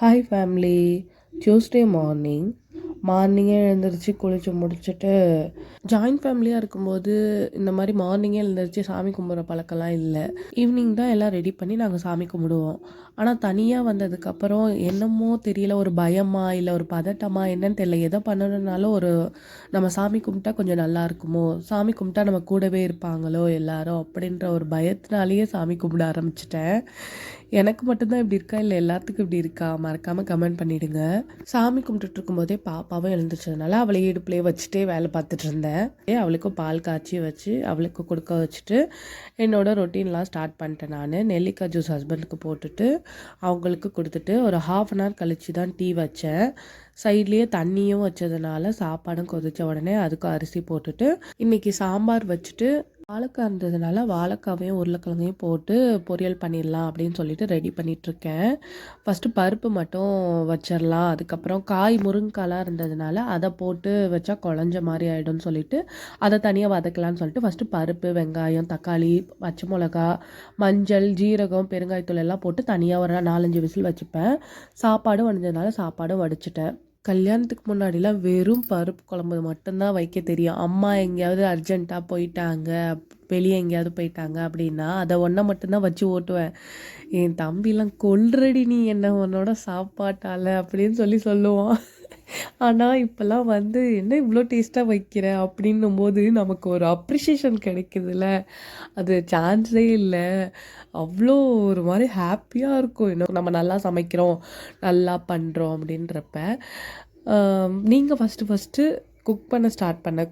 Hi family. Tuesday மார்னிங்கே எழுந்திரிச்சு குளிச்சு முடிச்சுட்டு ஜாயின்ட் ஃபேமிலியாக இருக்கும்போது இந்த மாதிரி மார்னிங்கே எழுந்திரிச்சு சாமி கும்பிட்ற பழக்கம்லாம் இல்லை. ஈவினிங் தான் எல்லாம் ரெடி பண்ணி நாங்கள் சாமி கும்பிடுவோம். ஆனால் தனியாக வந்ததுக்கப்புறம் என்னமோ தெரியல, ஒரு பயமா இல்லை ஒரு பதட்டமா என்னன்னு தெரியல, எதை பண்ணணுன்னாலும் நம்ம சாமி கும்பிட்டா கொஞ்சம் நல்லா இருக்குமோ, சாமி கும்பிட்டா நம்ம கூடவே இருப்பாங்களோ எல்லாரும் அப்படின்ற ஒரு பயத்தினாலேயே சாமி கும்பிட ஆரம்பிச்சிட்டேன். எனக்கு மட்டும்தான் இப்படி இருக்கா இல்லை எல்லாத்துக்கும் இப்படி இருக்கா? மறக்காமல் கமெண்ட் பண்ணிவிடுங்க. சாமி கும்பிட்டுட்டு இருக்கும்போதே பாப்பாவும் எழுந்திரிச்சதுனால அவளை இடுப்புலேயே வச்சுட்டே வேலை பார்த்துட்டு இருந்தேன். அவளுக்கும் பால் காய்ச்சி வச்சு அவளுக்கு கொடுக்க வச்சுட்டு என்னோட ரொட்டீன்லாம் ஸ்டார்ட் பண்ணிட்டேன். நான் நெல்லிக்காய் ஜூஸ் ஹஸ்பண்டுக்கு போட்டுட்டு அவங்களுக்கு கொடுத்துட்டு ஒரு 1/2 அன் ஹவர் கழித்து தான் டீ வச்சேன். சைட்லேயே தண்ணியும் வச்சதுனால சாப்பாடும் கொதித்த உடனே அதுக்கும் அரிசி போட்டுட்டு இன்றைக்கி சாம்பார் வச்சுட்டு வாழைக்காய் இருந்ததுனால வாழைக்காவையும் உருளைக்கிழங்கையும் போட்டு பொரியல் பண்ணிடலாம் அப்படின்னு சொல்லிட்டு ரெடி பண்ணிகிட்ருக்கேன். ஃபஸ்ட்டு பருப்பு மட்டும் வச்சிடலாம், அதுக்கப்புறம் காய் முருங்கைக்காலாம் இருந்ததுனால அதை போட்டு வச்சா குழஞ்ச மாதிரி ஆகிடும்னு சொல்லிட்டு அதை தனியாக வதக்கலான்னு சொல்லிட்டு ஃபஸ்ட்டு பருப்பு, வெங்காயம், தக்காளி, பச்சை மிளகா, மஞ்சள், ஜீரகம், பெருங்காயத்தூள் எல்லாம் போட்டு தனியாக ஒரு 4-5 விசில் வச்சுப்பேன். சாப்பாடும் வடிஞ்சதுனால சாப்பாடும் வடிச்சிட்டேன். கல்யாணத்துக்கு முன்னாடிலாம் வெறும் பருப்பு குழம்பு மட்டும்தான் வைக்க தெரியும். அம்மா எங்கேயாவது அர்ஜென்ட்டாக போயிட்டாங்க, வெளியே எங்கேயாவது போயிட்டாங்க அப்படின்னா அதை ஒன்றை மட்டும்தான் வச்சு ஓட்டுவேன். என் தம்பிலாம் கொல்றடி நீ என்ன உன்னோட சாப்பாட்டால் அப்படின்னு சொல்லுவான். ஆனால் இப்போல்லாம் என்ன இவ்வளோ டேஸ்ட்டாக வைக்கிற அப்படின்னும் போது நமக்கு ஒரு அப்ரிஷியேஷன் கிடைக்குதுல்ல, அது சான்ஸே இல்லை. அவ்வளோ ஒரு மாதிரி ஹாப்பியாக இருக்கும், இன்னும் நம்ம நல்லா சமைக்கிறோம், நல்லா பண்ணுறோம் அப்படின்றப்ப. நீங்கள் ஃபஸ்ட்டு குக் பண்ண ஸ்டார்ட் பண்ண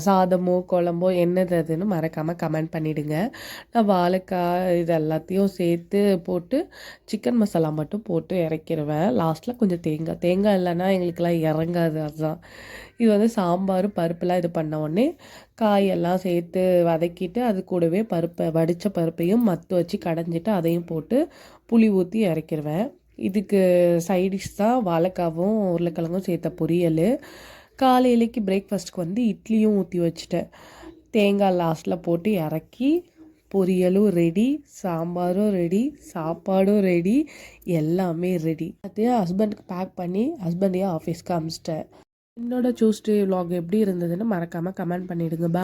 சாதமோ குழம்போ என்னதுன்னு மறக்காமல் கமெண்ட் பண்ணிவிடுங்க. நான் வாழைக்காய் இது எல்லாத்தையும் சேர்த்து போட்டு சிக்கன் மசாலா மட்டும் போட்டு இறக்கிடுவேன். லாஸ்ட்டில் கொஞ்சம் தேங்காய் இல்லைன்னா எங்களுக்கெல்லாம் இறங்காது. அதுதான் இது சாம்பார் பருப்புலாம் இது பண்ண உடனே காயெல்லாம் சேர்த்து வதக்கிட்டு அது கூடவே வடித்த பருப்பையும் மத்து வச்சு கடைஞ்சிட்டு அதையும் போட்டு புளி ஊற்றி இறக்கிடுவேன். இதுக்கு சைடிஷ் தான் வாழைக்காவும் உருளைக்கிழங்கும் சேர்த்த பொரியல். காலையிலைக்கு பிரேக்ஃபாஸ்ட்டுக்கு இட்லியும் ஊற்றி வச்சுட்டேன். தேங்காய் லாஸ்ட்டில் போட்டு இறக்கி பொரியலும் ரெடி, சாம்பாரும் ரெடி, சாப்பாடும் ரெடி, எல்லாமே ரெடி. அதையும் ஹஸ்பண்டுக்கு பேக் பண்ணி ஹஸ்பண்டையும் ஆஃபீஸ்க்கு அனுப்பிச்சிட்டேன். என்னோட டியூஸ்டே vlog எப்படி இருந்ததுன்னு மறக்காமல் கமெண்ட் பண்ணிவிடுங்க.